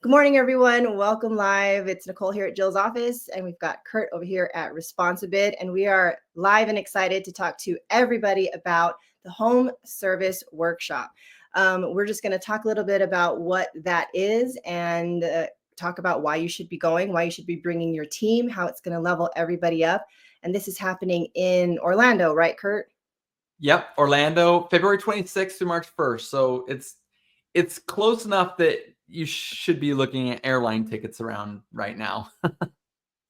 Good morning, everyone. Welcome live. It's Nicole here at Jill's office, and we've got Curt over here at ResponsiBid, and we are live and excited to talk to everybody about the home service workshop. We're just going to talk a little bit about what that is and talk about why you should be going, why you should be bringing your team, how it's going to level everybody up. And this is happening in Orlando, right, Curt? Yep, Orlando, February 26th through March 1st. So it's close enough that you should be looking at airline tickets around right now.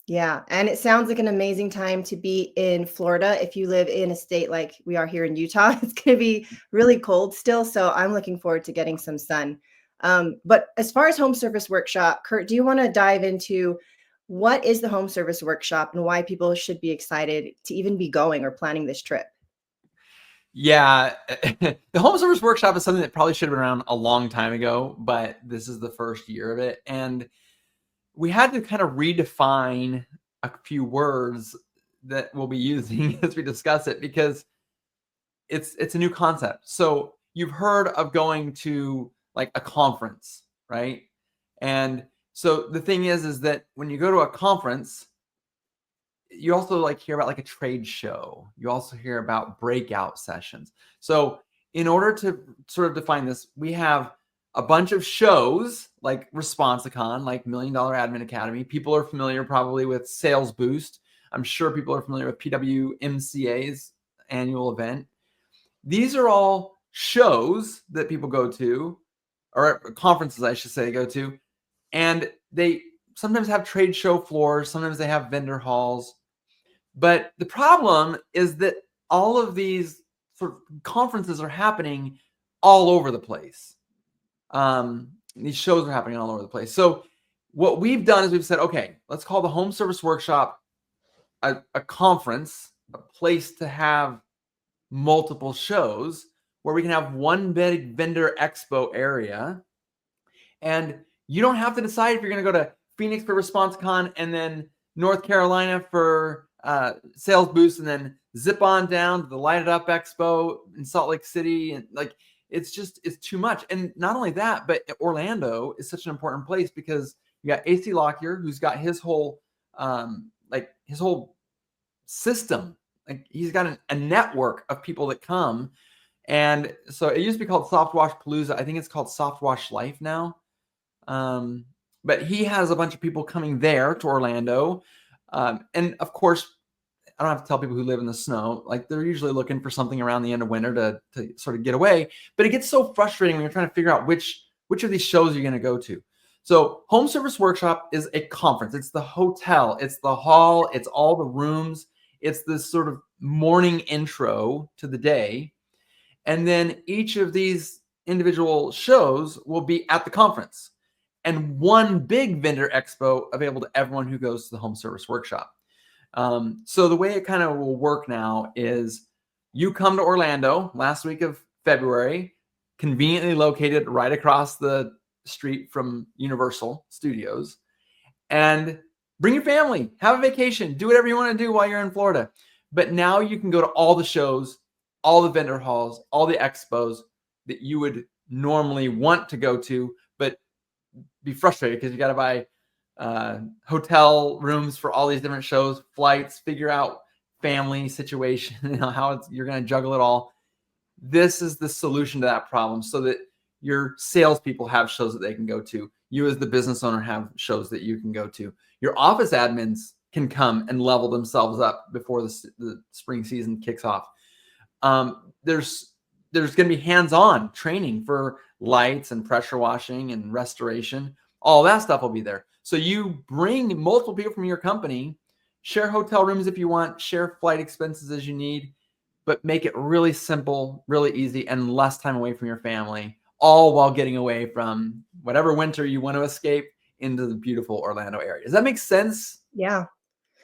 Yeah, and it sounds like an amazing time to be in Florida. If you live in a state like we are here in Utah, it's going to be really cold still. So I'm looking forward to getting some sun. But as far as home service workshop, Curt, do you want to dive into what is the home service workshop and why people should be excited to even be going or planning this trip? Yeah, the home service workshop is something that probably should have been around a long time ago, but this is the first year of it. And we had to kind of redefine a few words that we'll be using as we discuss it because it's a new concept. So you've heard of going to like a conference, right? And so the thing is that when you go to a conference, you also like hear about like a trade show. You also hear about breakout sessions. So in order to sort of define this, we have a bunch of shows like ResponsiCon, like $1 Million Admin Academy. People are familiar probably with Sales Boost. I'm sure people are familiar with PWMCA's annual event. These are all shows that people go to, or conferences, I should say, go to, and they sometimes have trade show floors, sometimes they have vendor halls. But the problem is that all of these sort of conferences are happening all over the place. These shows are happening all over the place. So what we've done is we've said, okay, let's call the home service workshop a conference, a place to have multiple shows where we can have one big vendor expo area. And you don't have to decide if you're going to go to Phoenix for ResponsiCon and then North Carolina for Sales Boost and then zip on down to the Light It Up Expo in Salt Lake City. And like, it's too much. And not only that, but Orlando is such an important place because you got AC Lockyer, who's got his whole system. Like he's got a network of people that come. And so it used to be called Soft Wash Palooza. I think it's called Soft Wash Life now. But he has a bunch of people coming there to Orlando. And of course, I don't have to tell people who live in the snow, like they're usually looking for something around the end of winter to sort of get away. But it gets so frustrating when you're trying to figure out which of these shows you're going to go to. So Home Service Workshop is a conference. It's the hotel, it's the hall, it's all the rooms. It's this sort of morning intro to the day. And then each of these individual shows will be at the conference and one big vendor expo available to everyone who goes to the home service workshop. So the way it kind of will work now is you come to Orlando last week of February, conveniently located right across the street from Universal Studios, and bring your family, have a vacation, do whatever you want to do while you're in Florida. But now you can go to all the shows, all the vendor halls, all the expos that you would normally want to go to, but be frustrated because you got to buy hotel rooms for all these different shows, flights, figure out family situation, how you're going to juggle it all. This is the solution to that problem so that your salespeople have shows that they can go to. You as the business owner have shows that you can go to. Your office admins can come and level themselves up before the spring season kicks off. There's going to be hands-on training for lights and pressure washing and restoration. All that stuff will be there. So you bring multiple people from your company, share hotel rooms if you want, share flight expenses as you need, but make it really simple, really easy, and less time away from your family, all while getting away from whatever winter you want to escape into the beautiful Orlando area. Does that make sense? Yeah.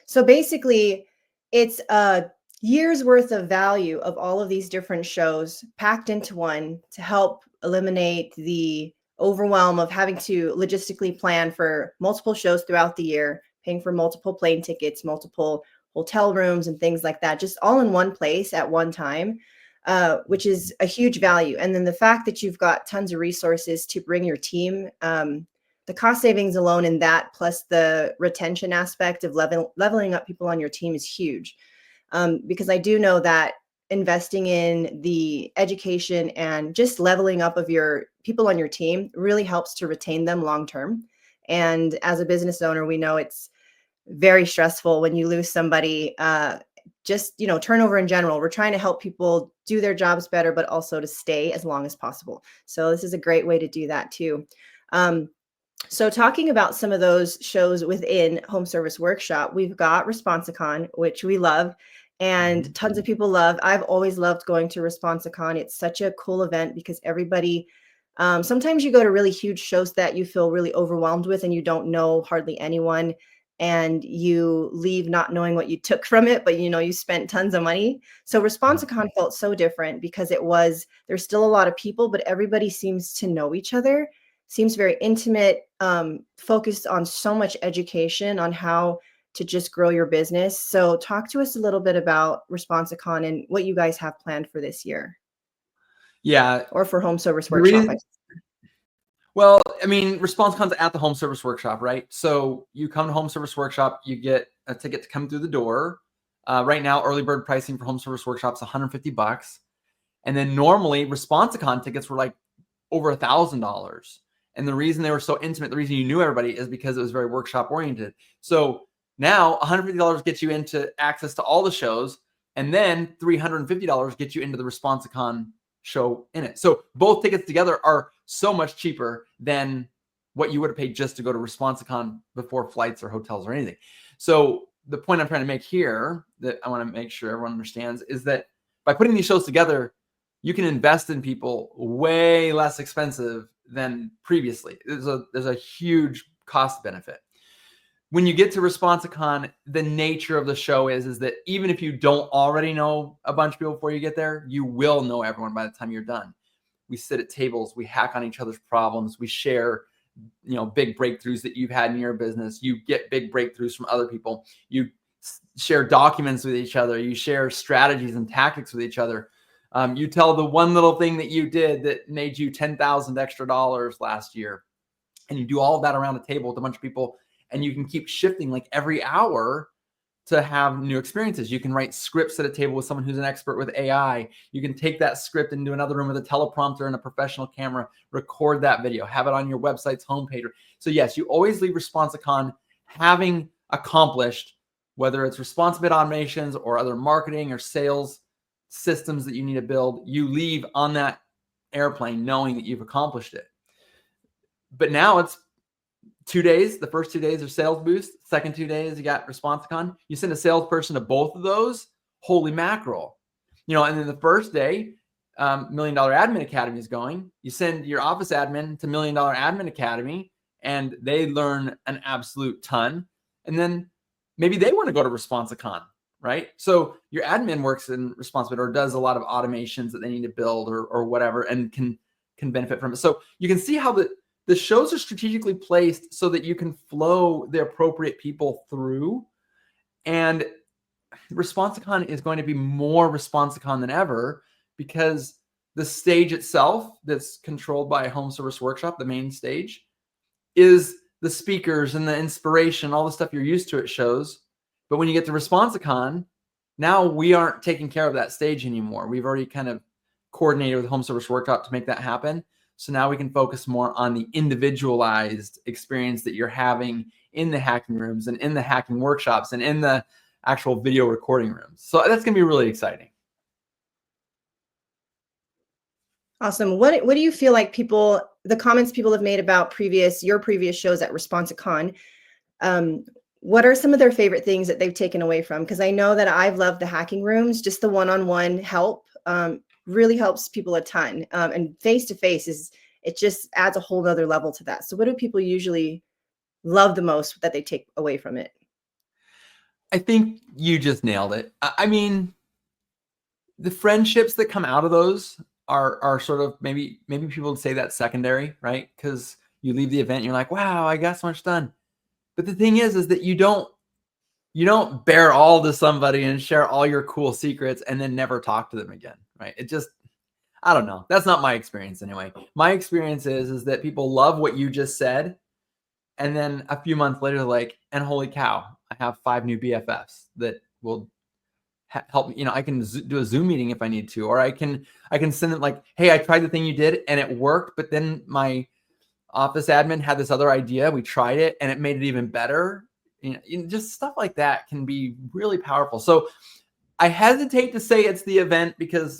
So basically, it's a year's worth of value of all of these different shows packed into one to help eliminate the overwhelm of having to logistically plan for multiple shows throughout the year, paying for multiple plane tickets, multiple hotel rooms, and things like that, just all in one place at one time, which is a huge value. And then the fact that you've got tons of resources to bring your team the cost savings alone in that, plus the retention aspect of leveling up people on your team is huge. Because I do know that investing in the education and just leveling up of your people on your team really helps to retain them long term. And as a business owner, we know it's very stressful when you lose somebody. Just, turnover in general. We're trying to help people do their jobs better, but also to stay as long as possible. So this is a great way to do that too. So talking about some of those shows within Home Service Workshop, we've got ResponsiCon, which we love and tons of people love. I've always loved going to ResponsiCon. It's such a cool event because everybody, sometimes you go to really huge shows that you feel really overwhelmed with and you don't know hardly anyone, and you leave not knowing what you took from it, but you spent tons of money. So ResponsiCon felt so different because there's still a lot of people, but everybody seems to know each other, seems very intimate, focused on so much education on how to just grow your business. So talk to us a little bit about ResponsiCon and what you guys have planned for this year. Yeah. Or for Home Service Workshop. Well, I mean, ResponsiCon's at the Home Service Workshop, right? So you come to Home Service Workshop, you get a ticket to come through the door. Right now, early bird pricing for Home Service Workshop's $150. And then normally ResponsiCon tickets were like over $1,000. And the reason they were so intimate, the reason you knew everybody is because it was very workshop oriented. So now $150 gets you into access to all the shows. And then $350 gets you into the ResponsiCon show in it. So both tickets together are so much cheaper than what you would have paid just to go to ResponsiCon before flights or hotels or anything. So the point I'm trying to make here that I want to make sure everyone understands is that by putting these shows together, you can invest in people way less expensive than previously. There's a huge cost benefit. When you get to ResponsiCon, the nature of the show is that even if you don't already know a bunch of people before you get there, you will know everyone by the time you're done. We sit at tables, we hack on each other's problems, we share, big breakthroughs that you've had in your business. You get big breakthroughs from other people. You share documents with each other. You share strategies and tactics with each other. You tell the one little thing that you did that made you $10,000 extra last year. And you do all of that around the table with a bunch of people. And you can keep shifting like every hour to have new experiences. You can write scripts at a table with someone who's an expert with AI. You can take that script into another room with a teleprompter and a professional camera, record that video, have it on your website's homepage. So yes, you always leave ResponsiCon having accomplished, whether it's ResponsiBid automations or other marketing or sales systems that you need to build, you leave on that airplane knowing that you've accomplished it. But now it's 2 days. The first 2 days are sales boost. Second 2 days, you got ResponsiCon. You send a salesperson to both of those. Holy mackerel. And then the first day, $1 Million Admin Academy is going. You send your office admin to $1 Million Admin Academy, and they learn an absolute ton. And then maybe they want to go to ResponsiCon, right? So your admin works in ResponsiBid or does a lot of automations that they need to build or whatever, and can benefit from it. So you can see how the shows are strategically placed so that you can flow the appropriate people through. And ResponsiCon is going to be more ResponsiCon than ever because the stage itself that's controlled by Home Service Workshop, the main stage, is the speakers and the inspiration, all the stuff you're used to at shows. But when you get to ResponsiCon, now we aren't taking care of that stage anymore. We've already kind of coordinated with Home Service Workshop to make that happen. So now we can focus more on the individualized experience that you're having in the hacking rooms and in the hacking workshops and in the actual video recording rooms. So that's going to be really exciting. Awesome. What do you feel like the comments people have made about your previous shows at ResponsiCon, what are some of their favorite things that they've taken away from? Because I know that I've loved the hacking rooms, just the one-on-one help really helps people a ton. And face-to-face it just adds a whole other level to that. So what do people usually love the most that they take away from it? I think you just nailed it. I mean, the friendships that come out of those are sort of maybe people would say that's secondary, right? Because you leave the event and you're like, wow, I got so much done. But the thing is that you don't bear all to somebody and share all your cool secrets and then never talk to them again, right? I don't know. That's not my experience anyway. My experience is that people love what you just said, And then a few months later, like, and holy cow, I have 5 new BFFs that will help. I can do a Zoom meeting if I need to, or I can send them like, hey, I tried the thing you did and it worked, but then my office admin had this other idea. We tried it and it made it even better. Just stuff like that can be really powerful. So I hesitate to say it's the event because,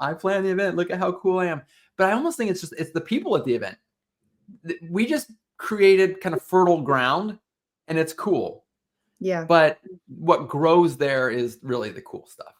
I planned the event. Look at how cool I am. But I almost think it's the people at the event. We just created kind of fertile ground and it's cool. Yeah. But what grows there is really the cool stuff.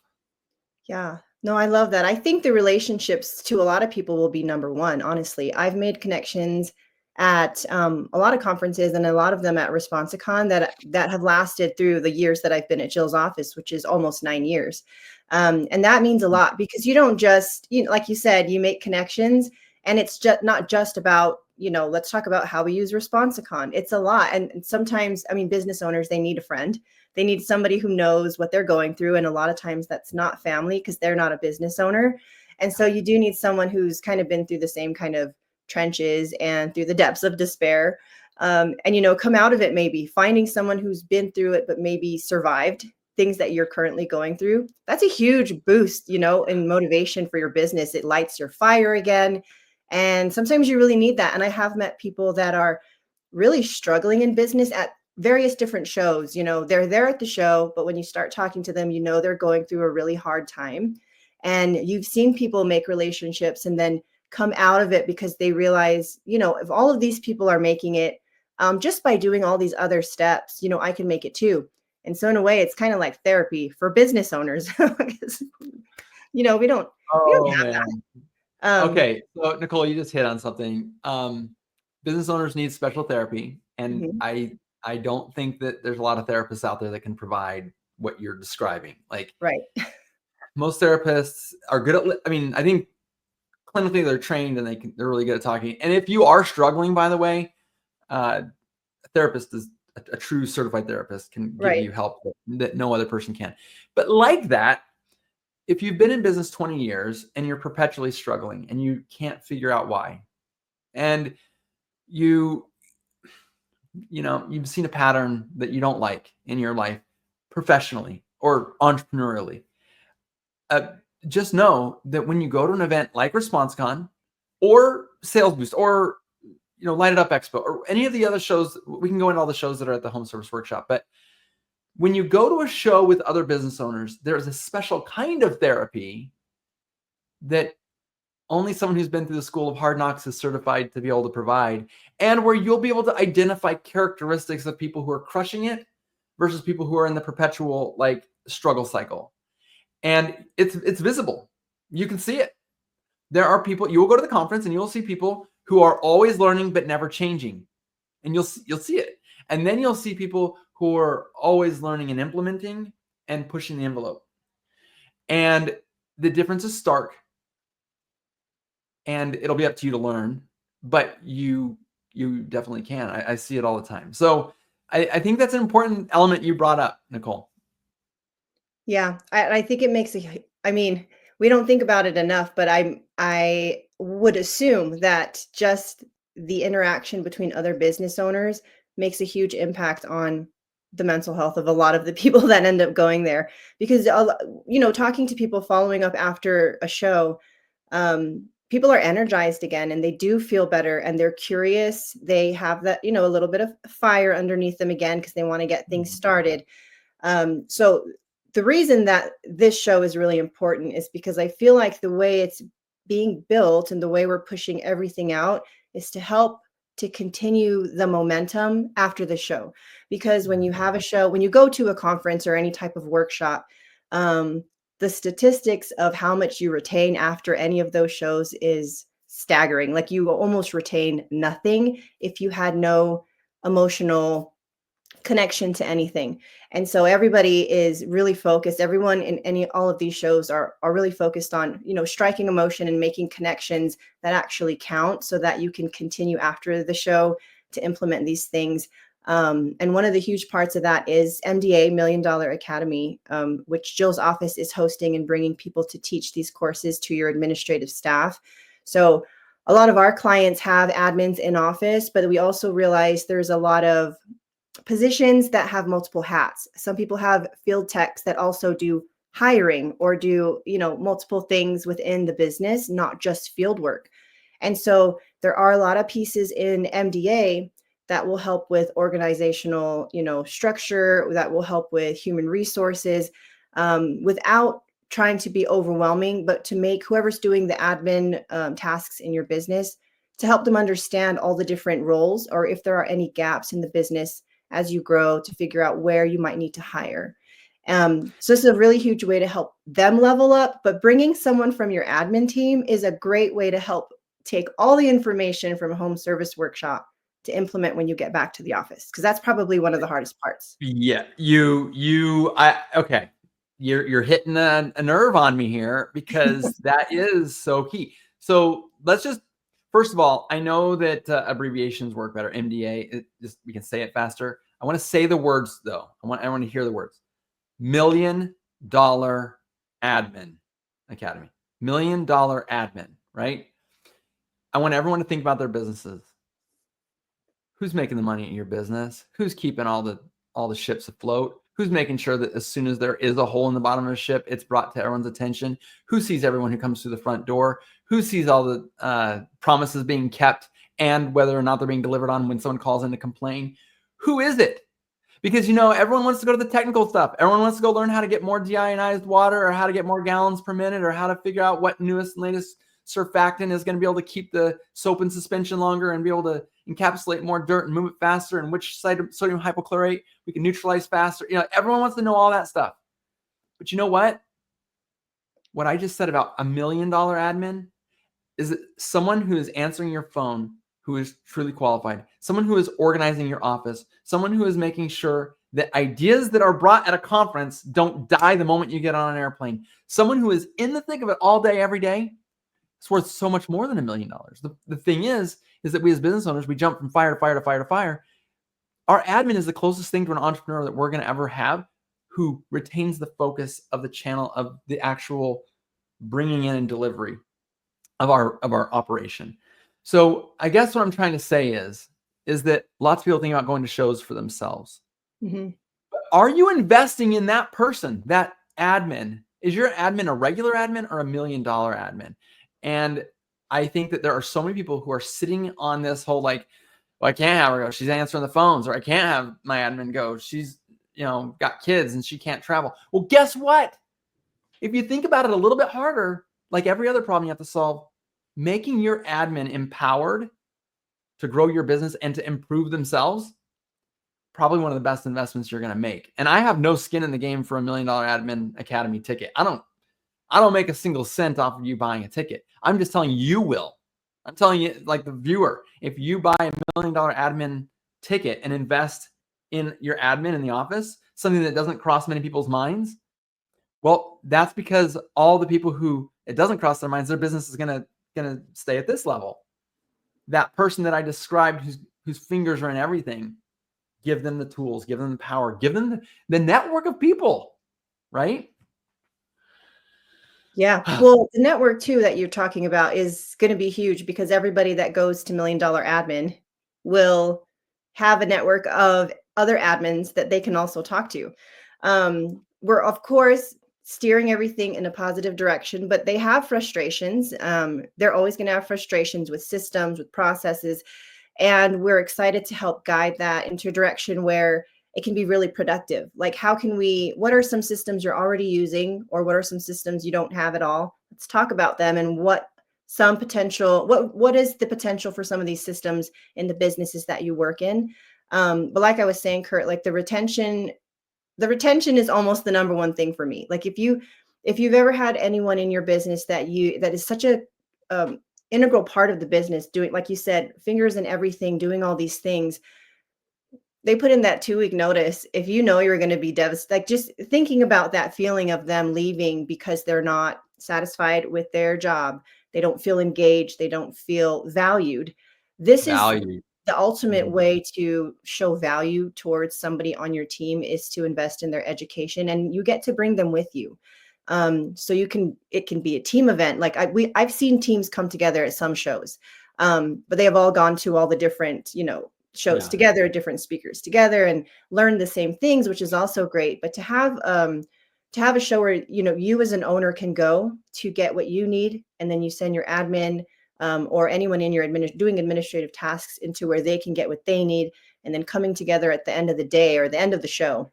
Yeah. No, I love that. I think the relationships to a lot of people will be number one, honestly. I've made connections at a lot of conferences and a lot of them at ResponsiCon that have lasted through the years that I've been at Jill's office, which is almost 9 years. And that means a lot because you don't just, like you said, you make connections and it's just not just about, let's talk about how we use ResponsiCon. It's a lot. And sometimes, business owners, they need a friend. They need somebody who knows what they're going through. And a lot of times that's not family because they're not a business owner. And so you do need someone who's kind of been through the same kind of trenches and through the depths of despair. And, come out of it, maybe finding someone who's been through it, but maybe survived things that you're currently going through. That's a huge boost, in motivation for your business. It lights your fire again. And sometimes you really need that. And I have met people that are really struggling in business at various different shows. They're there at the show, but when you start talking to them, they're going through a really hard time. And you've seen people make relationships and then come out of it because they realize, if all of these people are making it just by doing all these other steps, I can make it too. And so in a way, it's kind of like therapy for business owners. Because, we don't have man. that. Okay. So Nicole, you just hit on something. Business owners need special therapy. And I don't think that there's a lot of therapists out there that can provide what you're describing. Like, right. Most therapists are good at, I think clinically they're trained and they're really good at talking. And if you are struggling, by the way, a therapist is a true certified therapist can give you help that no other person can. But like that, if you've been in business 20 years and you're perpetually struggling and you can't figure out why, and you've seen a pattern that you don't like in your life professionally or entrepreneurially, just know that when you go to an event like ResponsiCon or Sales Boost or Light It Up Expo or any of the other shows, we can go into all the shows that are at the Home Service Workshop, but when you go to a show with other business owners, there's a special kind of therapy that only someone who's been through the School of Hard Knocks is certified to be able to provide, and where you'll be able to identify characteristics of people who are crushing it versus people who are in the perpetual struggle cycle. And it's visible. You can see it. There are people, you will go to the conference and you'll see people who are always learning but never changing. And you'll see it. And then you'll see people who are always learning and implementing and pushing the envelope. And the difference is stark. And it'll be up to you to learn, but you definitely can. I see it all the time. So I think that's an important element you brought up, Nicole. Yeah, I think it makes we don't think about it enough, but I would assume that just the interaction between other business owners makes a huge impact on the mental health of a lot of the people that end up going there. Because, talking to people following up after a show, people are energized again and they do feel better and they're curious. They have that, a little bit of fire underneath them again because they want to get things started. So the reason that this show is really important is because I feel like the way it's being built and the way we're pushing everything out is to help to continue the momentum after the show. Because when you have a show, when you go to a conference or any type of workshop, the statistics of how much you retain after any of those shows is staggering. Like you almost retain nothing if you had no emotional connection to anything. And so everybody is really focused. Everyone in all of these shows are really focused on, striking emotion and making connections that actually count so that you can continue after the show to implement these things. And one of the huge parts of that is MDA, $1 Million Academy, which Jill's office is hosting and bringing people to teach these courses to your administrative staff. So a lot of our clients have admins in office, but we also realize there's a lot of positions that have multiple hats. Some people have field techs that also do hiring or do, multiple things within the business, not just field work. And so there are a lot of pieces in MDA that will help with organizational, structure, that will help with human resources, without trying to be overwhelming, but to make whoever's doing the admin tasks in your business, to help them understand all the different roles, or if there are any gaps in the business as you grow, to figure out where you might need to hire. So this is a really huge way to help them level up, but bringing someone from your admin team is a great way to help take all the information from a home service workshop to implement when you get back to the office, because that's probably one of the hardest parts. Yeah, okay. You're hitting a nerve on me here, because that is so key. So let's just, first of all, I know that abbreviations work better. MDA, we can say it faster. I want to say the words though. I want to hear the words. $1 Million Admin Academy. $1 Million Admin, right? I want everyone to think about their businesses. Who's making the money in your business? Who's keeping all the ships afloat? Who's making sure that as soon as there is a hole in the bottom of a ship, it's brought to everyone's attention? Who sees everyone who comes through the front door? Who sees all the promises being kept and whether or not they're being delivered on when someone calls in to complain? Who is it? Because, everyone wants to go to the technical stuff. Everyone wants to go learn how to get more deionized water, or how to get more gallons per minute, or how to figure out what newest and latest surfactant is going to be able to keep the soap in suspension longer and be able to encapsulate more dirt and move it faster, and which sodium hypochlorite we can neutralize faster. Everyone wants to know all that stuff. But you know what? What I just said about $1 million admin is that someone who is answering your phone, who is truly qualified, someone who is organizing your office, someone who is making sure that ideas that are brought at a conference don't die the moment you get on an airplane, someone who is in the thick of it all day, every day, it's worth so much more than $1 million. The thing is that we as business owners, we jump from fire to fire to fire to fire. Our admin is the closest thing to an entrepreneur that we're going to ever have, who retains the focus of the channel of the actual bringing in and delivery of our operation. So I guess what I'm trying to say is that lots of people think about going to shows for themselves. Mm-hmm. Are you investing in that person, that admin? Is your admin a regular admin or $1 million admin? And I think that there are so many people who are sitting on this whole well, I can't have her go, she's answering the phones, or I can't have my admin go, she's got kids and she can't travel. Well, guess what? If you think about it a little bit harder, like every other problem you have to solve, making your admin empowered to grow your business and to improve themselves, probably one of the best investments you're going to make. And I have no skin in the game for $1 Million Admin Academy ticket. I don't make a single cent off of you buying a ticket. I'm just telling you will. I'm telling you, like the viewer, if you buy $1 Million admin ticket and invest in your admin in the office, something that doesn't cross many people's minds, well, that's because all the people who it doesn't cross their minds, their business is gonna stay at this level. That person that I described, whose fingers are in everything, give them the tools, give them the power, give them the network of people, right? Yeah. Well, the network too that you're talking about is going to be huge, because everybody that goes to $1 Million Admin will have a network of other admins that they can also talk to. We're of course steering everything in a positive direction, but they have frustrations. They're always going to have frustrations with systems, with processes, and we're excited to help guide that into a direction where it can be really productive. Like, what are some systems you're already using, or what are some systems you don't have at all? Let's talk about them, and what is the potential for some of these systems in the businesses that you work in. But like I was saying, Curt, like the retention is almost the number one thing for me. Like if you've ever had anyone in your business that is such a integral part of the business, doing, like you said, fingers in everything, doing all these things, they put in that 2-week notice. If you're going to be devastated, like just thinking about that feeling of them leaving because they're not satisfied with their job, they don't feel engaged, they don't feel valued. This is the ultimate way to show value towards somebody on your team, is to invest in their education, and you get to bring them with you. So it can be a team event. Like I've seen teams come together at some shows, but they have all gone to all the different, shows Yeah. together, different speakers together, and learn the same things, which is also great. But to have a show where, you as an owner can go to get what you need, and then you send your admin, or anyone in your doing administrative tasks into where they can get what they need, and then coming together at the end of the day or the end of the show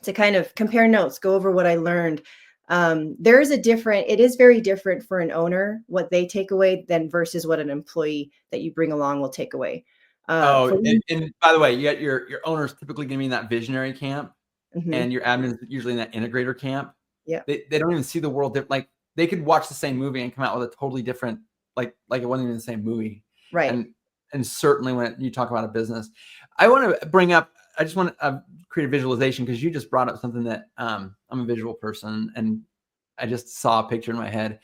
to kind of compare notes, go over what I learned. It is very different for an owner what they take away than versus what an employee that you bring along will take away. Oh, For me, and by the way, you got your owner's typically going to be in that visionary camp, mhm, and your admin's usually in that integrator camp. yeah, They don't even see the world like they could watch the same movie and come out with a totally different like it wasn't even the same movie. right. And certainly when you talk about a business, I want to bring up. I just want to create a visualization because you just brought up something that I'm a visual person, and I just saw a picture in my head.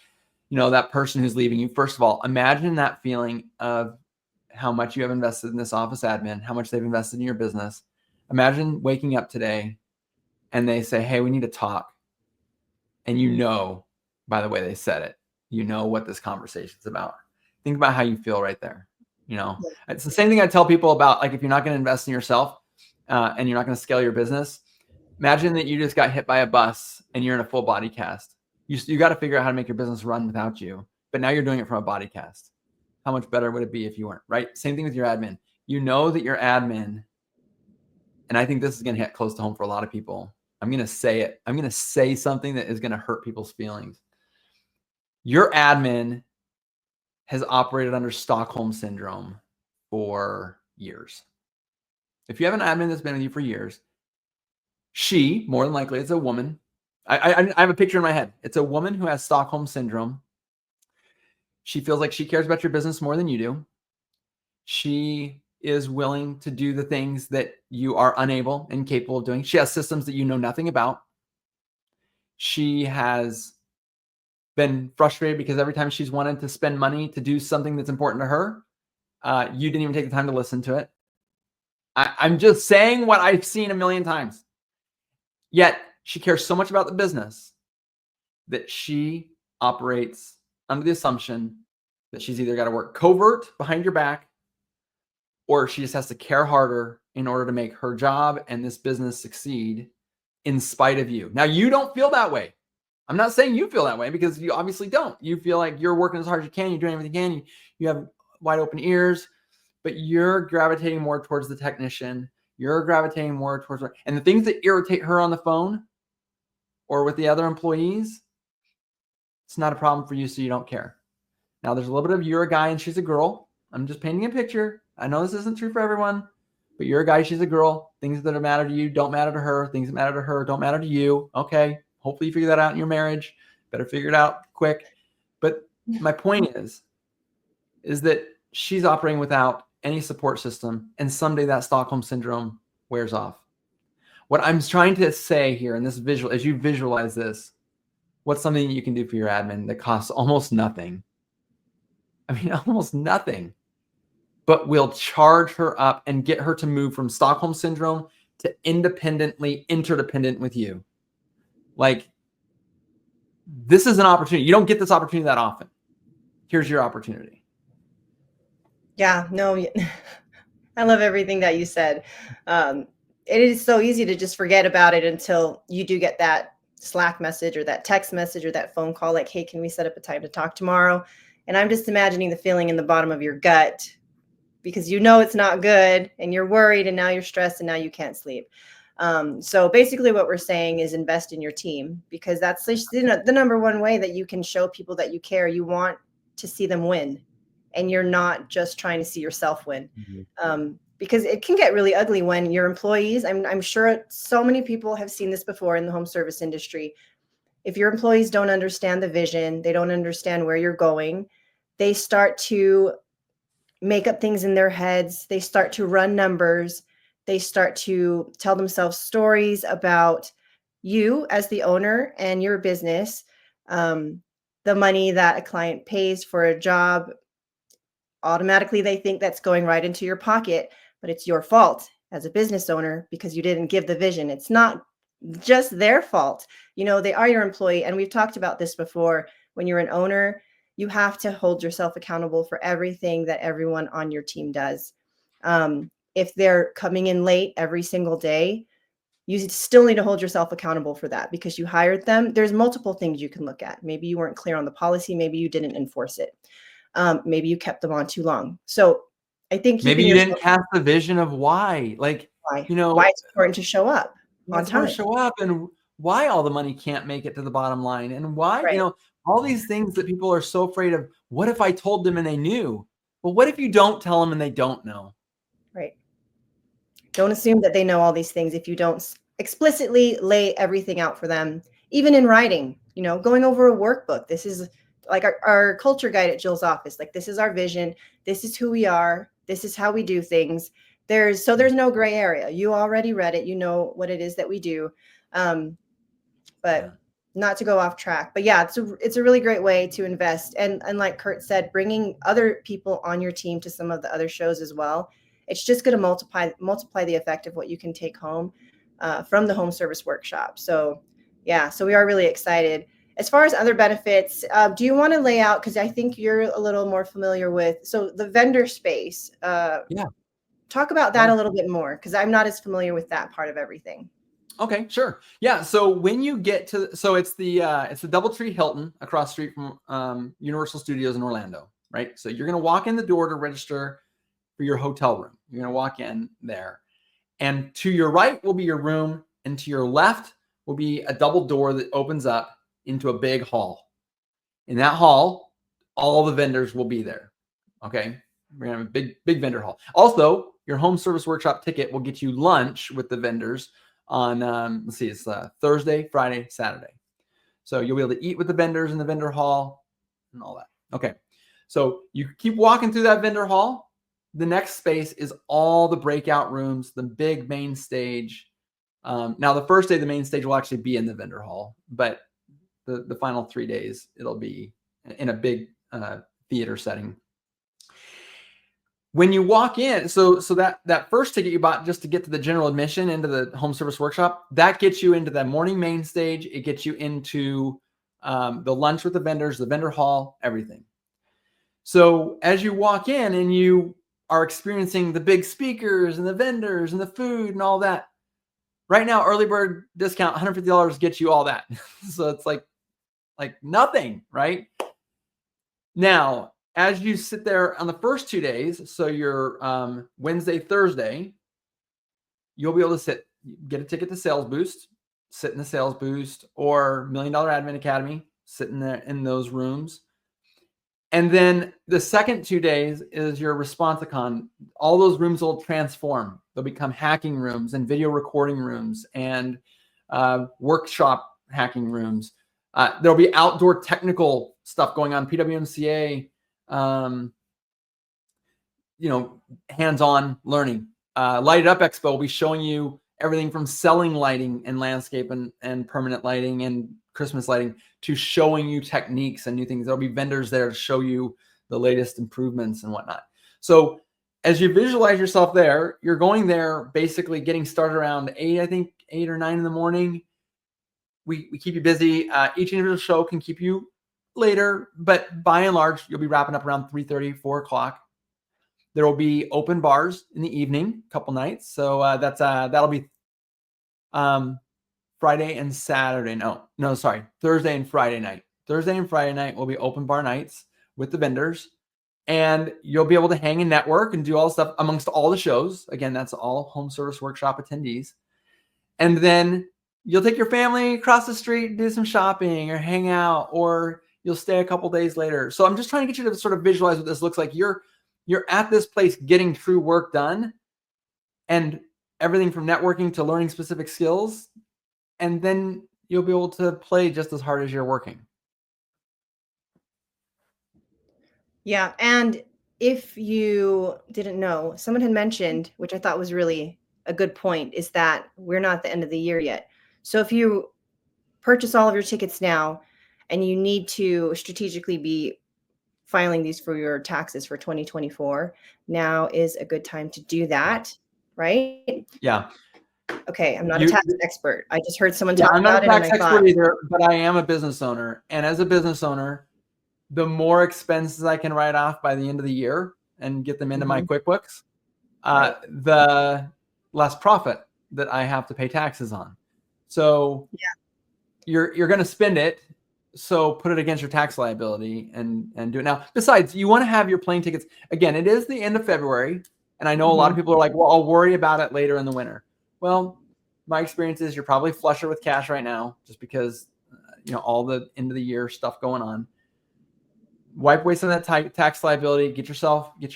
That person who's leaving you. First of all, imagine that feeling of how much you have invested in this office admin, how much they've invested in your business. Imagine waking up today and they say, "Hey, we need to talk." And by the way they said it, what this conversation's about. Think about how you feel right there. Yeah. It's the same thing I tell people about, like, if you're not going to invest in yourself and you're not going to scale your business, imagine that you just got hit by a bus and you're in a full body cast. You got to figure out how to make your business run without you, but now you're doing it from a body cast. How much better would it be if you weren't, right? Same thing with your admin. You know that your admin, and I think this is going to hit close to home for a lot of people. I'm going to say it. I'm going to say something that is going to hurt people's feelings. Your admin has operated under Stockholm syndrome for years. If you have an admin that's been with you for years, she, more than likely, it's a woman. I have a picture in my head. It's a woman who has Stockholm syndrome. She feels like she cares about your business more than you do. She is willing to do the things that you are unable and capable of doing. She has systems that you know nothing about. She has been frustrated because every time she's wanted to spend money to do something that's important to her, you didn't even take the time to listen to it. I'm just saying what I've seen a million times. Yet she cares so much about the business that she operates under the assumption that she's either got to work covert behind your back, or she just has to care harder in order to make her job and this business succeed in spite of you. Now, you don't feel that way. I'm not saying you feel that way, because you obviously don't. You feel like you're working as hard as you can. You're doing everything you can. You have wide open ears, but you're gravitating more towards the technician. You're gravitating more towards, and the things that irritate her on the phone or with the other employees, it's not a problem for you, so you don't care. Now, there's a little bit of you're a guy and she's a girl. I'm just painting a picture. I know this isn't true for everyone, but you're a guy, she's a girl. Things that matter to you don't matter to her. Things that matter to her don't matter to you. Okay. Hopefully you figure that out in your marriage. Better figure it out quick. But my point is that she's operating without any support system, and someday that Stockholm syndrome wears off. What I'm trying to say here in this visual, as you visualize this, what's something you can do for your admin that costs almost nothing? I mean, almost nothing, but will charge her up and get her to move from Stockholm syndrome to independently interdependent with you. Like, this is an opportunity. You don't get this opportunity that often. Here's your opportunity. Yeah, no, I love everything that you said. It is so easy to just forget about it until you do get that Slack message or that text message or that phone call, like, hey, can we set up a time to talk tomorrow? And I'm just imagining the feeling in the bottom of your gut, because it's not good and you're worried and now you're stressed and now you can't sleep. So basically what we're saying is invest in your team, because that's the number one way that you can show people that you care. You want to see them win, and you're not just trying to see yourself win. Because it can get really ugly when your employees, I'm sure so many people have seen this before in the home service industry. If your employees don't understand the vision, they don't understand where you're going, they start to make up things in their heads. They start to run numbers. They start to tell themselves stories about you as the owner and your business. The money that a client pays for a job, automatically they think that's going right into your pocket, but it's your fault as a business owner because you didn't give the vision. It's not just their fault. They are your employee. And we've talked about this before. When you're an owner, you have to hold yourself accountable for everything that everyone on your team does. If they're coming in late every single day, you still need to hold yourself accountable for that because you hired them. There's multiple things you can look at. Maybe you weren't clear on the policy. Maybe you didn't enforce it. Maybe you kept them on too long. So I think Maybe keeping you didn't yourself cast the vision of why, like, why it's important to show up on let's want to time. show up, and why all the money can't make it to the bottom line, and why, Right. all these things that people are so afraid of. What if I told them and they knew? Well, what if you don't tell them and they don't know? Right. Don't assume that they know all these things if you don't explicitly lay everything out for them, even in writing, going over a workbook. This is like our culture guide at Jill's office. Like, this is our vision. This is who we are. This is how we do things. There's no gray area. You already read it. You know what it is that we do. But Yeah. not to go off track, but yeah, it's a really great way to invest. And like Curt said, bringing other people on your team to some of the other shows as well. It's just going to multiply the effect of what you can take home from the home service workshop. So yeah, so we are really excited. As far as other benefits, do you want to lay out, because I think you're a little more familiar with, so the vendor space. Yeah. Talk about that a little bit more, because I'm not as familiar with that part of everything. Okay, sure. Yeah. So when you get to, so it's the DoubleTree Hilton across the street from Universal Studios in Orlando, right? So you're going to walk in the door to register for your hotel room. You're going to walk in there, and to your right will be your room, and to your left will be a double door that opens up into a big hall. In that hall, all the vendors will be there. Okay. We're going to have a big vendor hall. Also, your home service workshop ticket will get you lunch with the vendors on, let's see, it's Thursday, Friday, Saturday. So you'll be able to eat with the vendors in the vendor hall and all that. Okay. So you keep walking through that vendor hall. The next space is all the breakout rooms, the big main stage. Now, the first day, the main stage will actually be in the vendor hall, but the final 3 days, it'll be in a big theater setting. When you walk in, so that first ticket you bought just to get to the general admission into the home service workshop, that gets you into the morning main stage. It gets you into the lunch with the vendors, the vendor hall, everything. So as you walk in and you are experiencing the big speakers and the vendors and the food and all that, right now, early bird discount, $150 gets you all that. So it's like nothing, right? Now, as you sit there on the first 2 days, so your Wednesday, Thursday, you'll be able to get a ticket to Sales Boost, sit in the Sales Boost, or $1 Million Admin Academy, sit in there in those rooms. And then the second 2 days is your ResponsiCon. All those rooms will transform. They'll become hacking rooms and video recording rooms and workshop hacking rooms. There'll be outdoor technical stuff going on, PWMCA, hands-on learning. Light It Up Expo will be showing you everything from selling lighting and landscape and permanent lighting and Christmas lighting to showing you techniques and new things. There'll be vendors there to show you the latest improvements and whatnot. So as you visualize yourself there, you're going there basically getting started around 8 or 9 in the morning. We keep you busy. Each individual show can keep you later, but by and large, you'll be wrapping up around 3:30, 4 o'clock. There will be open bars in the evening, a couple nights. So that'll be Friday and Saturday. No, sorry, Thursday and Friday night. Thursday and Friday night will be open bar nights with the vendors, and you'll be able to hang and network and do all the stuff amongst all the shows. Again, that's all home service workshop attendees. And then you'll take your family across the street and do some shopping or hang out, or you'll stay a couple days later. So I'm just trying to get you to sort of visualize what this looks like. You're at this place getting true work done, and everything from networking to learning specific skills. And then you'll be able to play just as hard as you're working. Yeah. And if you didn't know, someone had mentioned, which I thought was really a good point, is that we're not at the end of the year yet. So if you purchase all of your tickets now and you need to strategically be filing these for your taxes for 2024, now is a good time to do that, right? Yeah. Okay, I'm not a You, tax expert. I just heard someone yeah, talk I'm not about a it and tax I thought, expert either, but I am a business owner. And as a business owner, the more expenses I can write off by the end of the year and get them into my mhm, QuickBooks, right. the less profit that I have to pay taxes on. So you're going to spend it. So put it against your tax liability and do it now. Besides, you want to have your plane tickets. Again, it is the end of February. And I know a lot of Mhm. people are like, well, I'll worry about it later in the winter. Well, my experience is you're probably flusher with cash right now just because, all the end of the year stuff going on. Wipe away some of that tax liability, get your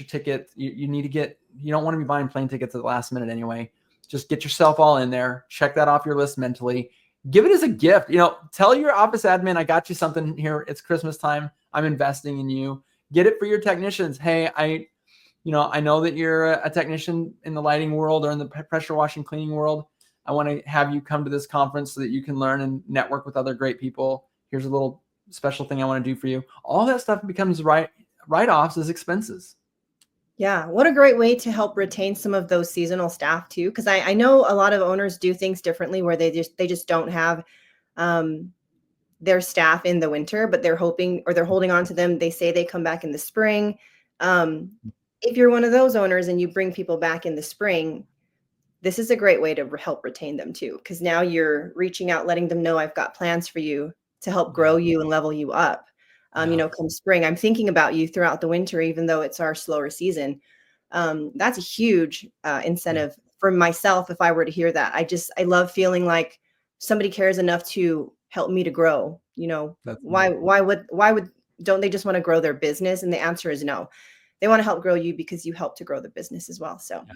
ticket. You need to you don't want to be buying plane tickets at the last minute anyway. Just get yourself all in there, check that off your list mentally, give it as a gift. Tell your office admin, I got you something here. It's Christmas time. I'm investing in you. Get it for your technicians. Hey, I know that you're a technician in the lighting world or in the pressure washing cleaning world. I want to have you come to this conference so that you can learn and network with other great people. Here's a little special thing I want to do for you. All that stuff becomes write-offs as expenses. Yeah, what a great way to help retain some of those seasonal staff too. Because I know a lot of owners do things differently where they just don't have um, their staff in the winter, but they're hoping or they're holding on to them. They say they come back in the spring. Um, if you're one of those owners and you bring people back in the spring, this is a great way to help retain them too, because now you're reaching out, letting them know I've got plans for you to help grow Yeah. you and level you up. Yeah. Come spring, I'm thinking about you throughout the winter, even though it's our slower season. That's a huge Yeah. incentive for myself. If I were to hear that, I love feeling like somebody cares enough to help me to grow. That's Why would don't they just want to grow their business? And the answer is no. They want to help grow you because you help to grow the business as well. So, yeah.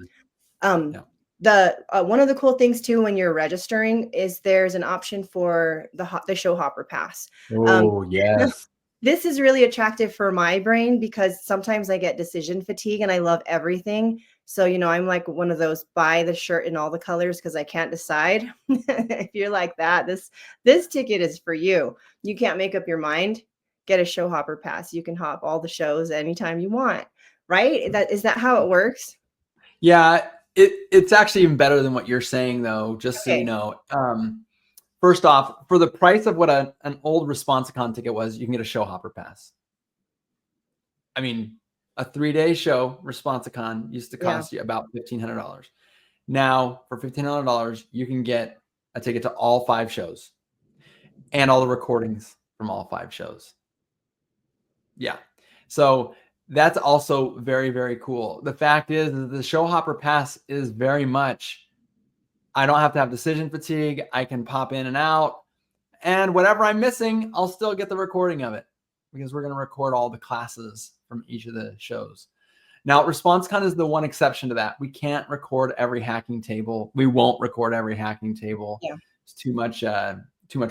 um, Yeah. the one of the cool things too when you're registering is there's an option for the show hopper pass. Um, Oh, yes. this is really attractive for my brain because sometimes I get decision fatigue and I love everything. So, I'm like one of those buy the shirt in all the colors because I can't decide. If you're like that, this ticket is for you. You can't make up your mind. Get a show hopper pass. You can hop all the shows anytime you want. Right? Is that how it works? Yeah, it's actually even better than what you're saying, though, just so you Okay. know. First off, for the price of what an old ResponsiCon ticket was, you can get a show hopper pass. I mean, a 3-day show, ResponsiCon, used to Yeah. cost you about $1,500. Now, for $1,500, you can get a ticket to all 5 shows and all the recordings from all 5 shows. Yeah. So that's also very, very cool. The fact is the show hopper pass is very much, I don't have to have decision fatigue. I can pop in and out, and whatever I'm missing, I'll still get the recording of it because we're going to record all the classes from each of the shows. Now, ResponseCon is the one exception to that. We can't record every hacking table. We won't record every hacking table. Yeah. It's too much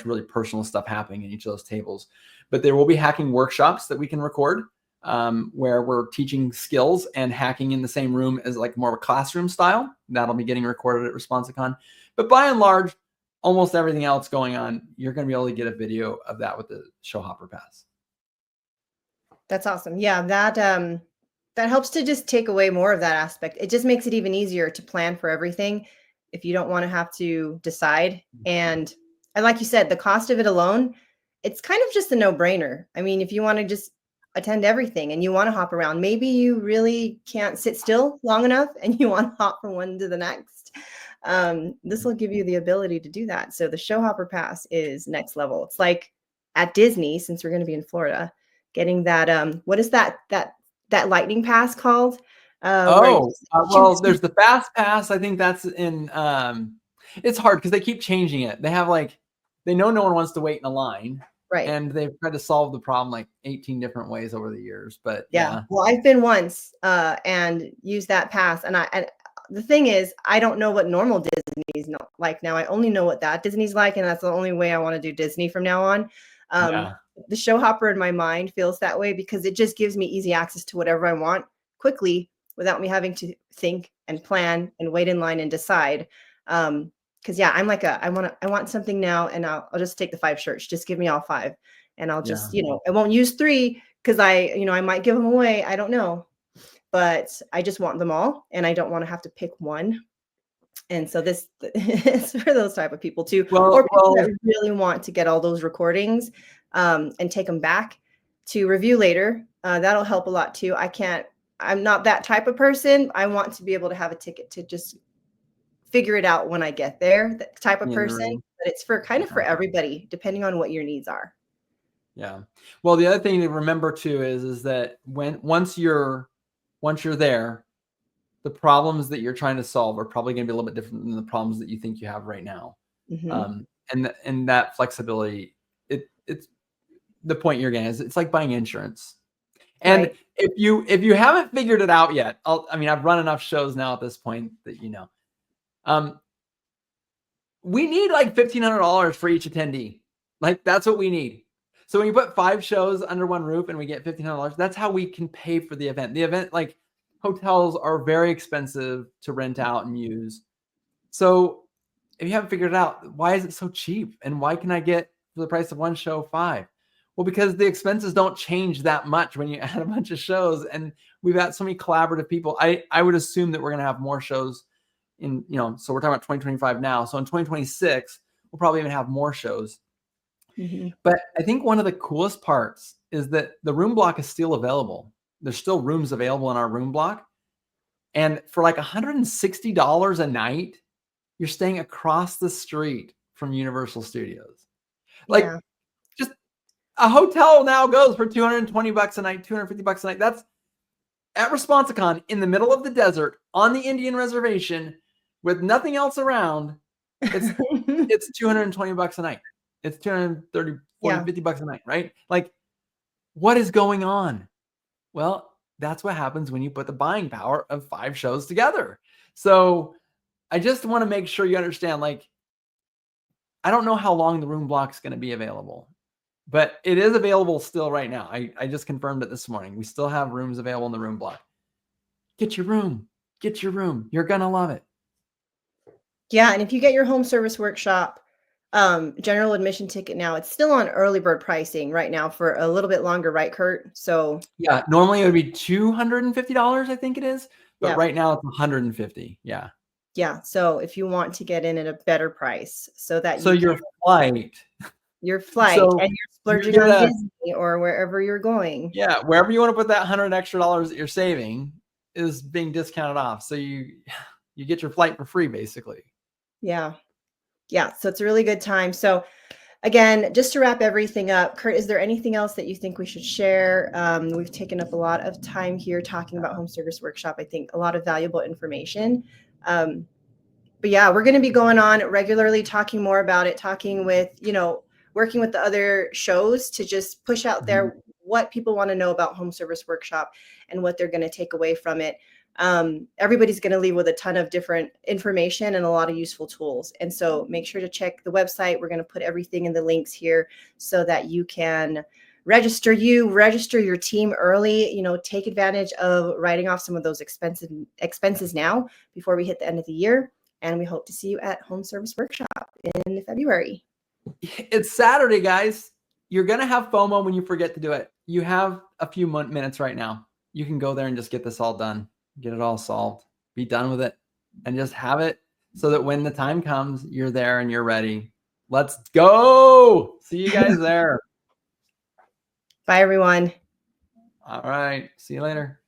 really personal stuff happening in each of those tables. But there will be hacking workshops that we can record where we're teaching skills and hacking in the same room as like more of a classroom style. That'll be getting recorded at ResponsiCon. But by and large, almost everything else going on, you're going to be able to get a video of that with the show hopper pass. That's awesome. Yeah, that helps to just take away more of that aspect. It just makes it even easier to plan for everything if you don't want to have to decide. And like you said, the cost of it alone, it's kind of just a no-brainer. I mean, if you want to just attend everything and you want to hop around, maybe you really can't sit still long enough and you want to hop from one to the next. This will give you the ability to do that. So the show hopper pass is next level. It's like at Disney, since we're going to be in Florida, getting that what is that lightning pass called? Where you Oh, shoot, well, there's the fast pass. I think that's in, it's hard because they keep changing it. They have they know no one wants to wait in a line, right. and they've tried to solve the problem like 18 different ways over the years. But Yeah. yeah, Well, I've been once and used that pass. And the thing is, I don't know what normal Disney's not like now. I only know what that Disney's like, and that's the only way I want to do Disney from now on. Um, yeah, the show hopper in my mind feels that way because it just gives me easy access to whatever I want quickly without me having to think and plan and wait in line and decide. Because yeah, I'm like I want something now, and I'll just take the 5 shirts. Just give me all 5, and I'll yeah, just I won't use 3 because I might give them away. I don't know, but I just want them all, and I don't want to have to pick one. And so this is for those type of people too, or Well, people that really want to get all those recordings and take them back to review later. That'll help a lot too. I'm not that type of person. I want to be able to have a ticket to just figure it out when I get there, that type of in the person. room. But it's for kind of for everybody, depending on what your needs are. Yeah. Well, the other thing to remember too is that once you're there, the problems that you're trying to solve are probably going to be a little bit different than the problems that you think you have right now. Mm-hmm. And that flexibility, it's the point you're getting is it's like buying insurance. And Right. if you haven't figured it out yet, I've run enough shows now at this point that we need like $1,500 for each attendee. Like that's what we need. So when you put 5 shows under one roof and we get $1,500, that's how we can pay for the event. The event, like hotels are very expensive to rent out and use. So if you haven't figured it out, why is it so cheap? And why can I get for the price of one show 5? Well, because the expenses don't change that much when you add a bunch of shows. And we've got so many collaborative people. I would assume that we're going to have more shows in, so we're talking about 2025 now. So in 2026, we'll probably even have more shows. Mm-hmm. But I think one of the coolest parts is that the room block is still available. There's still rooms available in our room block. And for like $160 a night, you're staying across the street from Universal Studios. Like just a hotel now goes for $220 a night, $250 a night. That's at ResponsiCon in the middle of the desert on the Indian reservation with nothing else around. It's $220 a night. It's $230, $40, $50 a night, right? Like, what is going on? Well, that's what happens when you put the buying power of 5 shows together. So I just want to make sure you understand, like, I don't know how long the room block is going to be available, but it is available still right now. I just confirmed it this morning. We still have rooms available in the room block. Get your room. Get your room. You're going to love it. Yeah. And if you get your home service workshop, general admission ticket now, it's still on early bird pricing right now for a little bit longer, right, Curt? So yeah, normally it would be $250, I think it is, but right now it's $150. Yeah. Yeah. So if you want to get in at a better price, so that your flight, so and you're splurging on Disney or wherever you're going. Yeah, wherever you want to put that $100 extra that you're saving is being discounted off. So you get your flight for free, basically. Yeah. Yeah. So it's a really good time. So again, just to wrap everything up, Curt, is there anything else that you think we should share? We've taken up a lot of time here talking about Home Service Workshop. I think a lot of valuable information. But yeah, we're going to be going on regularly, talking more about it, talking with, working with the other shows to just push out there what people want to know about Home Service Workshop and what they're going to take away from it. Everybody's going to leave with a ton of different information and a lot of useful tools. And so make sure to check the website. We're going to put everything in the links here so that you can register your team early, take advantage of writing off some of those expenses now before we hit the end of the year. And we hope to see you at Home Service Workshop in February. It's Saturday, guys. You're going to have FOMO when you forget to do it. You have a few minutes right now. You can go there and just get this all done. Get it all solved, be done with it, and just have it so that when the time comes, you're there and you're ready. Let's go. See you guys there. Bye, everyone. All right. See you later.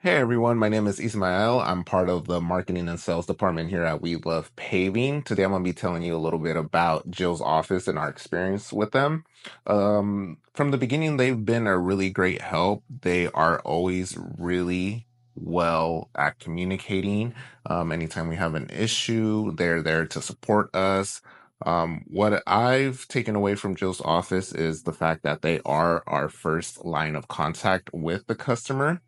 Hey everyone, my name is Ismael. I'm part of the marketing and sales department here at We Love Paving. Today I'm going to be telling you a little bit about Jill's office and our experience with them. From the beginning, they've been a really great help. They are always really well at communicating. Anytime we have an issue, they're there to support us. What I've taken away from Jill's office is the fact that they are our first line of contact with the customer.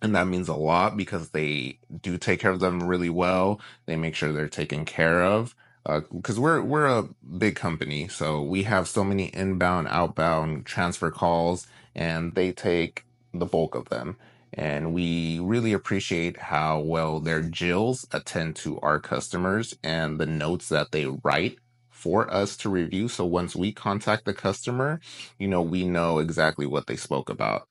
And that means a lot because they do take care of them really well. They make sure they're taken care of. Because we're a big company, so we have so many inbound, outbound transfer calls, and they take the bulk of them. And we really appreciate how well their Jills attend to our customers and the notes that they write for us to review. So once we contact the customer, we know exactly what they spoke about.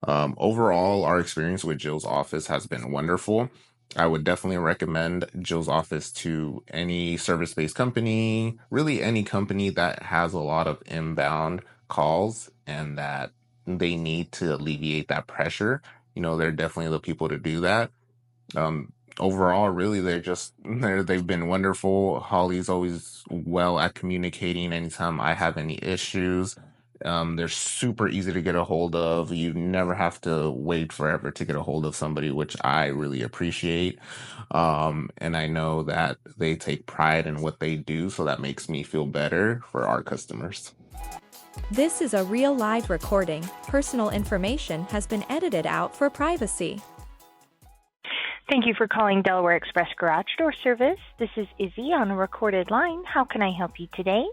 Overall, our experience with Jill's office has been wonderful. I would definitely recommend Jill's office to any service-based company, really any company that has a lot of inbound calls and that they need to alleviate that pressure. They're definitely the people to do that. Overall, really, they've been wonderful. Holly's always well at communicating anytime I have any issues. They're super easy to get a hold of. You never have to wait forever to get a hold of somebody, which I really appreciate. And I know that they take pride in what they do, so that makes me feel better for our customers. This is a real live recording. Personal information has been edited out for privacy. Thank you for calling Delaware Express Garage Door Service. This is Izzy on a recorded line. How can I help you today?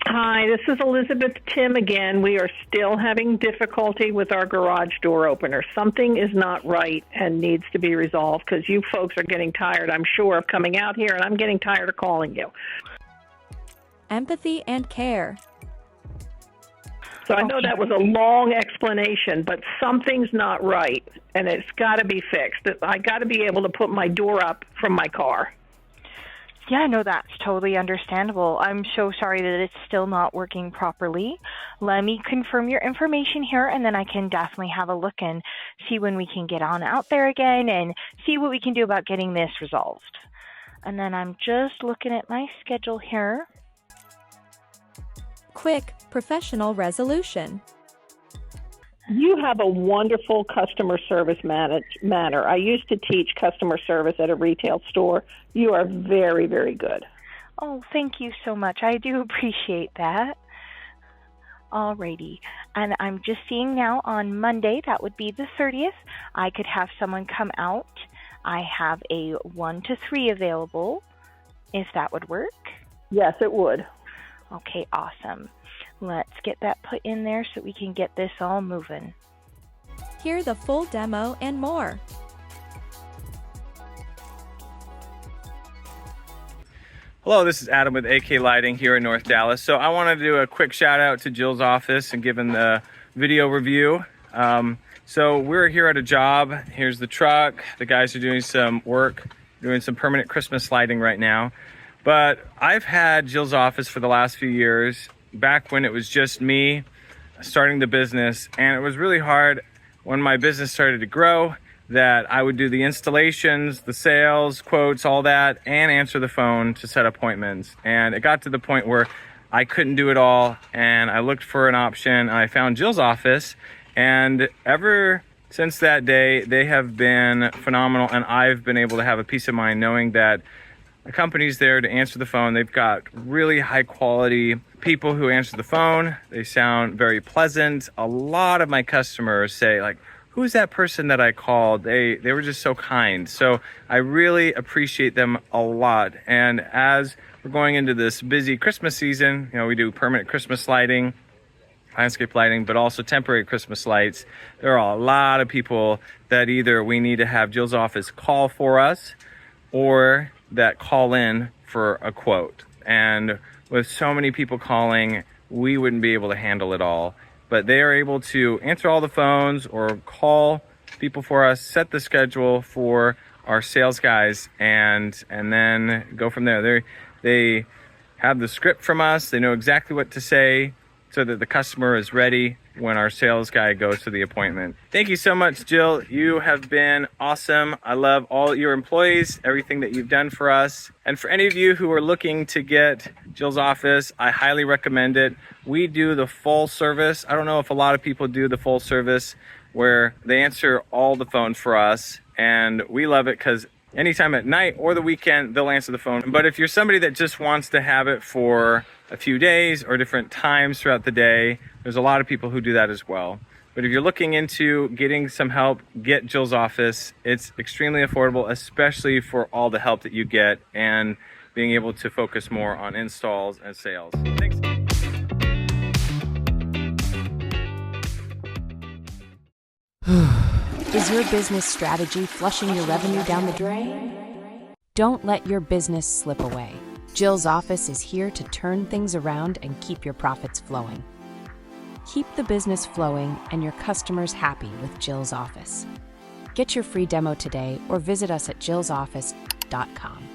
Hi, this is Elizabeth Tim again. We are still having difficulty with our garage door opener. Something is not right and needs to be resolved because you folks are getting tired, I'm sure, of coming out here, and I'm getting tired of calling you. Empathy and care. So I know that was a long explanation, but something's not right, and it's got to be fixed. I got to be able to put my door up from my car. Yeah, no, that's totally understandable. I'm so sorry that it's still not working properly. Let me confirm your information here, and then I can definitely have a look and see when we can get on out there again and see what we can do about getting this resolved. And then I'm just looking at my schedule here. Quick, professional resolution. You have a wonderful customer service manner. I used to teach customer service at a retail store. You are very, very good. Oh, thank you so much. I do appreciate that. Alrighty. And I'm just seeing now on Monday, that would be the 30th, I could have someone come out. I have a 1 to 3 available, if that would work. Yes, it would. Okay, awesome. Let's get that put in there so we can get this all moving. Hear the full demo and more. Hello, this is Adam with AK Lighting here in North Dallas. So I want to do a quick shout out to Jill's office and give them the video review. So we're here at a job. Here's the truck. The guys are doing some work, doing some permanent Christmas lighting right now. But I've had Jill's office for the last few years, back when it was just me starting the business. And it was really hard when my business started to grow that I would do the installations, the sales, quotes, all that, and answer the phone to set appointments. And it got to the point where I couldn't do it all. And I looked for an option. And I found Jill's office. And ever since that day, they have been phenomenal. And I've been able to have a peace of mind knowing that the company's there to answer the phone. They've got really high quality people who answer the phone. They sound very pleasant. A lot of my customers say, like, who's that person that I called? They were just so kind. So I really appreciate them a lot. And as we're going into this busy Christmas season, we do permanent Christmas lighting, landscape lighting, but also temporary Christmas lights. There are a lot of people that either we need to have Jill's office call for us or that call in for a quote. And with so many people calling, we wouldn't be able to handle it all. But they are able to answer all the phones or call people for us, set the schedule for our sales guys, and then go from there. They have the script from us. They know exactly what to say so that the customer is ready. when our sales guy goes to the appointment. Thank you so much, Jill. You have been awesome. I love all your employees, everything that you've done for us. And for any of you who are looking to get Jill's office, I highly recommend it. We do the full service. I don't know if a lot of people do the full service where they answer all the phones for us, and we love it because anytime at night or the weekend, they'll answer the phone. But if you're somebody that just wants to have it for a few days or different times throughout the day, there's a lot of people who do that as well. But if you're looking into getting some help, get Jill's office. It's extremely affordable, especially for all the help that you get and being able to focus more on installs and sales. Thanks. Is your business strategy flushing your revenue down the drain? Don't let your business slip away. Jill's office is here to turn things around and keep your profits flowing. Keep the business flowing and your customers happy with Jill's office. Get your free demo today or visit us at jillsoffice.com.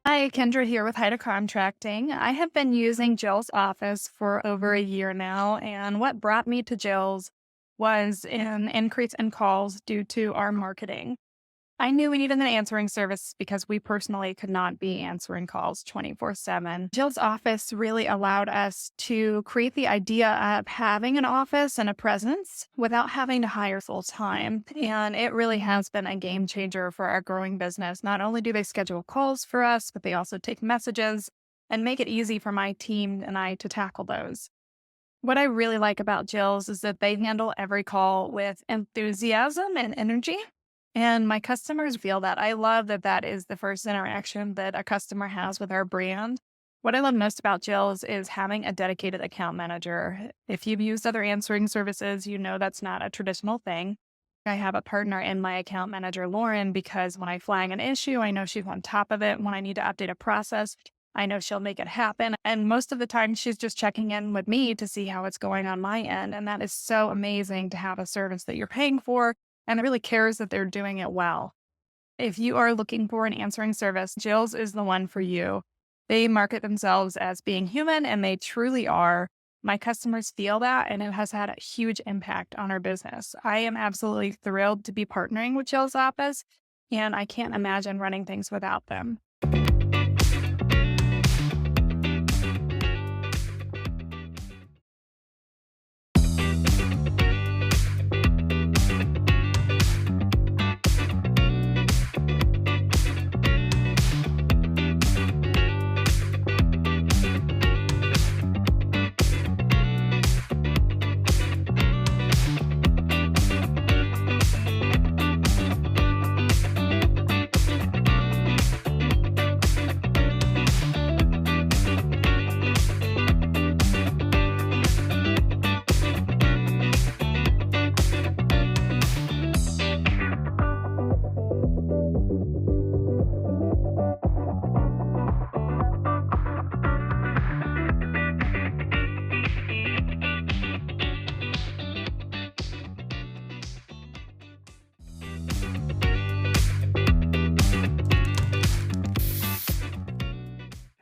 Hi, Kendra here with Haida Contracting. I have been using Jill's office for over a year now, and what brought me to Jill's was an increase in calls due to our marketing. I knew we needed an answering service because we personally could not be answering calls 24/7. Jill's office really allowed us to create the idea of having an office and a presence without having to hire full time. And it really has been a game changer for our growing business. Not only do they schedule calls for us, but they also take messages and make it easy for my team and I to tackle those. What I really like about Jill's is that they handle every call with enthusiasm and energy. And my customers feel that. I love that that is the first interaction that a customer has with our brand. What I love most about Jill's is having a dedicated account manager. If you've used other answering services, you know that's not a traditional thing. I have a partner in my account manager, Lauren, because when I flag an issue, I know she's on top of it. When I need to update a process, I know she'll make it happen. And most of the time, she's just checking in with me to see how it's going on my end. And that is so amazing to have a service that you're paying for and it really cares that they're doing it well. If you are looking for an answering service, Jill's is the one for you. They market themselves as being human, and they truly are. My customers feel that, and it has had a huge impact on our business. I am absolutely thrilled to be partnering with Jill's office, and I can't imagine running things without them.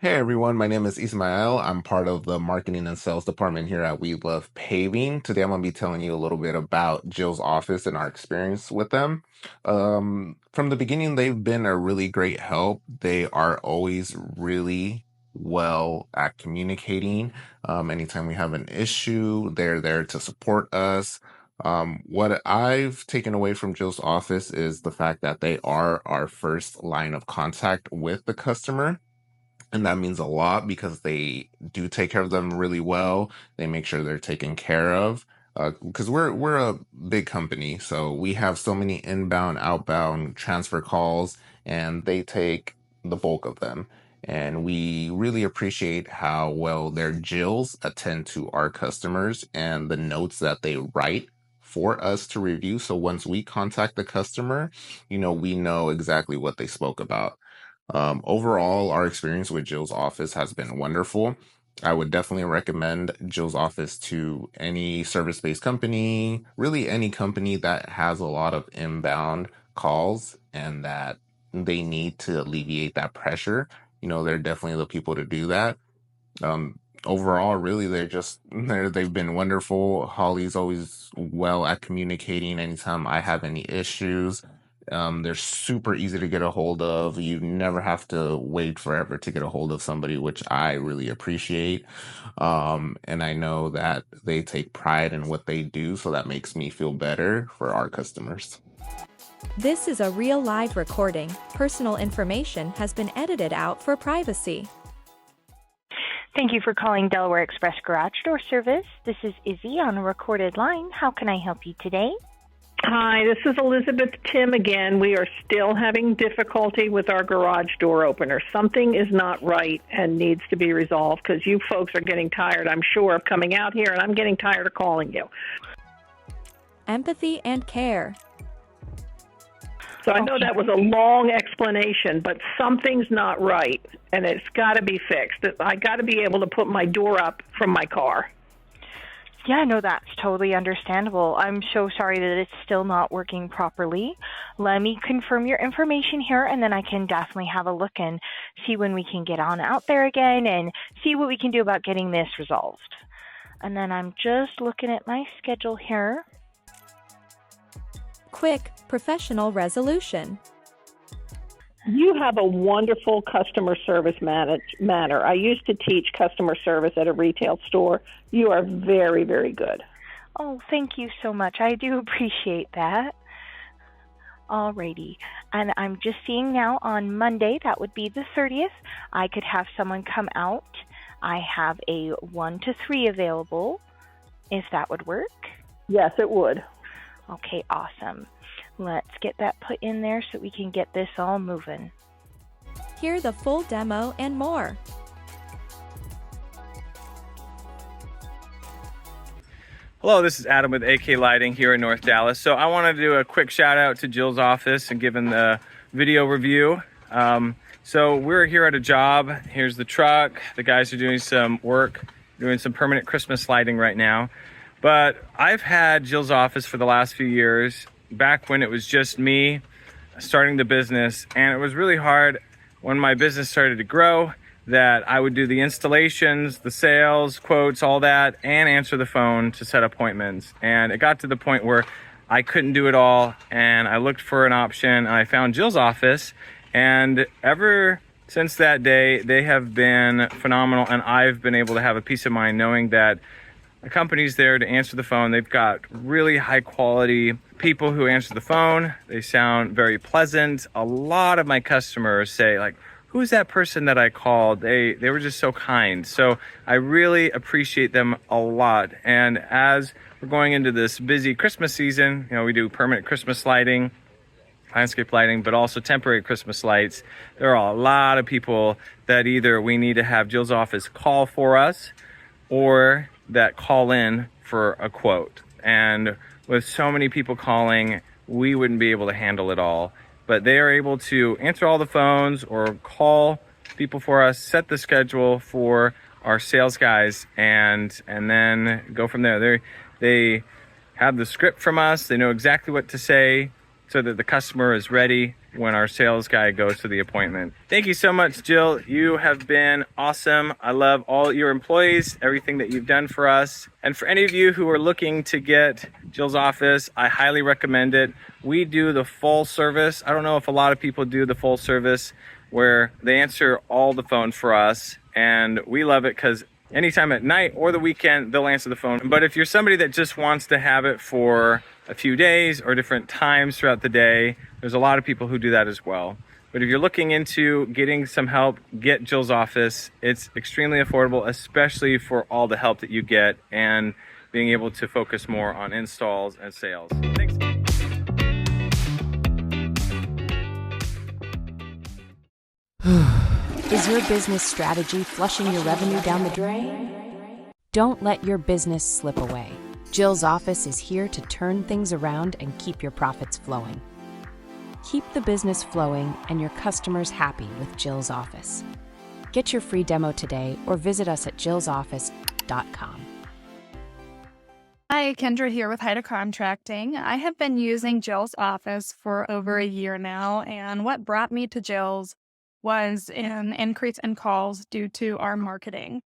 Hey everyone, my name is Ismael. I'm part of the marketing and sales department here at We Love Paving. Today I'm going to be telling you a little bit about Jill's office and our experience with them. From the beginning, they've been a really great help. They are always really well at communicating. Anytime we have an issue, they're there to support us. What I've taken away from Jill's office is the fact that they are our first line of contact with the customer. And that means a lot because they do take care of them really well. They make sure they're taken care of. Because we're a big company, so we have so many inbound, outbound transfer calls, and they take the bulk of them. And we really appreciate how well their Jills attend to our customers and the notes that they write for us to review. So once we contact the customer, we know exactly what they spoke about. Overall, our experience with Jill's office has been wonderful. I would definitely recommend Jill's office to any service-based company, really any company that has a lot of inbound calls and that they need to alleviate that pressure. They're definitely the people to do that. overall, really, they've been wonderful. Holly's always well at communicating anytime I have any issues. They're super easy to get a hold of. You never have to wait forever to get a hold of somebody, which I really appreciate. And I know that they take pride in what they do, so that makes me feel better for our customers. This is a real live recording. Personal information has been edited out for privacy. Thank you for calling Delaware Express Garage Door Service. This is Izzy on a recorded line. How can I help you today? Hi, this is Elizabeth Tim again. We are still having difficulty with our garage door opener. Something is not right and needs to be resolved because you folks are getting tired, I'm sure, of coming out here, and I'm getting tired of calling you. Empathy and care. So I know that was a long explanation, but something's not right, and it's got to be fixed. I got to be able to put my door up from my car. Yeah, no, that's totally understandable. I'm so sorry that it's still not working properly. Let me confirm your information here, and then I can definitely have a look and see when we can get on out there again and see what we can do about getting this resolved. And then I'm just looking at my schedule here. Quick, professional resolution. You have a wonderful customer service manner. I used to teach customer service at a retail store. You are very, very good. Oh, thank you so much. I do appreciate that. Alrighty. And I'm just seeing now on Monday, that would be the 30th, I could have someone come out. I have a 1 to 3 available, if that would work. Yes, it would. Okay, awesome. Let's get that put in there so we can get this all moving. Hear the full demo and more. Hello, this is Adam with AK Lighting here in North Dallas. So I want to do a quick shout out to Jill's office and giving the video review. So we're here at a job. Here's the truck. The guys are doing some work, doing some permanent Christmas lighting right now. But I've had Jill's office for the last few years, back when it was just me starting the business. And it was really hard when my business started to grow that I would do the installations, the sales, quotes, all that, and answer the phone to set appointments. And it got to the point where I couldn't do it all. And I looked for an option and I found Jill's office. And ever since that day, they have been phenomenal. And I've been able to have a peace of mind knowing that the company's there to answer the phone. They've got really high quality people who answer the phone. They sound very pleasant. A lot of my customers say, like, who's that person that I called? They were just so kind. So I really appreciate them a lot. And as we're going into this busy Christmas season, you know, we do permanent Christmas lighting, landscape lighting, but also temporary Christmas lights. There are a lot of people that either we need to have Jill's office call for us or that call in for a quote. And with so many people calling, we wouldn't be able to handle it all. But they are able to answer all the phones or call people for us, set the schedule for our sales guys, and then go from there. They have the script from us. They know exactly what to say so that the customer is ready when our sales guy goes to the appointment. Thank you so much, Jill. You have been awesome. I love all your employees, everything that you've done for us. And for any of you who are looking to get Jill's office, I highly recommend it. We do the full service. I don't know if a lot of people do the full service where they answer all the phone for us. And we love it because anytime at night or the weekend, they'll answer the phone. But if you're somebody that just wants to have it for a few days or different times throughout the day, there's a lot of people who do that as well. But if you're looking into getting some help, get Jill's office. It's extremely affordable, especially for all the help that you get and being able to focus more on installs and sales. Thanks. Is your business strategy flushing your revenue down the drain? Don't let your business slip away. Jill's office is here to turn things around and keep your profits flowing. Keep the business flowing and your customers happy with Jill's office. Get your free demo today or visit us at jillsoffice.com. Hi, Kendra here with Haida Contracting. I have been using Jill's office for over a year now, and what brought me to Jill's was an increase in calls due to our marketing.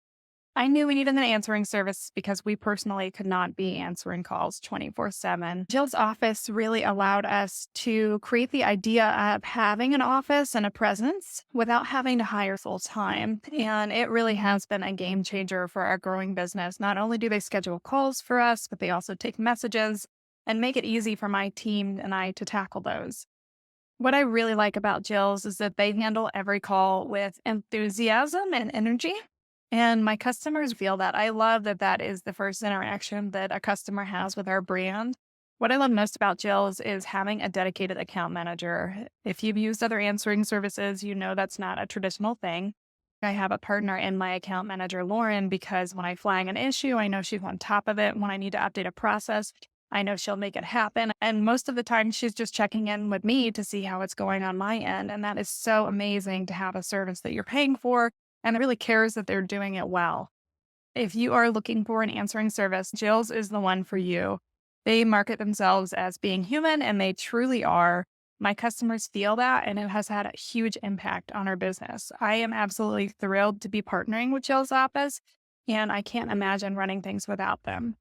I knew we needed an answering service because we personally could not be answering calls 24/7. Jill's office really allowed us to create the idea of having an office and a presence without having to hire full time. And it really has been a game changer for our growing business. Not only do they schedule calls for us, but they also take messages and make it easy for my team and I to tackle those. What I really like about Jill's is that they handle every call with enthusiasm and energy. And my customers feel that. I love that that is the first interaction that a customer has with our brand. What I love most about Jill's is having a dedicated account manager. If you've used other answering services, you know that's not a traditional thing. I have a partner in my account manager, Lauren, because when I flag an issue, I know she's on top of it. When I need to update a process, I know she'll make it happen. And most of the time, she's just checking in with me to see how it's going on my end. And that is so amazing to have a service that you're paying for and that really cares that they're doing it well. If you are looking for an answering service, Jill's is the one for you. They market themselves as being human, and they truly are. My customers feel that, and it has had a huge impact on our business. I am absolutely thrilled to be partnering with Jill's office, and I can't imagine running things without them.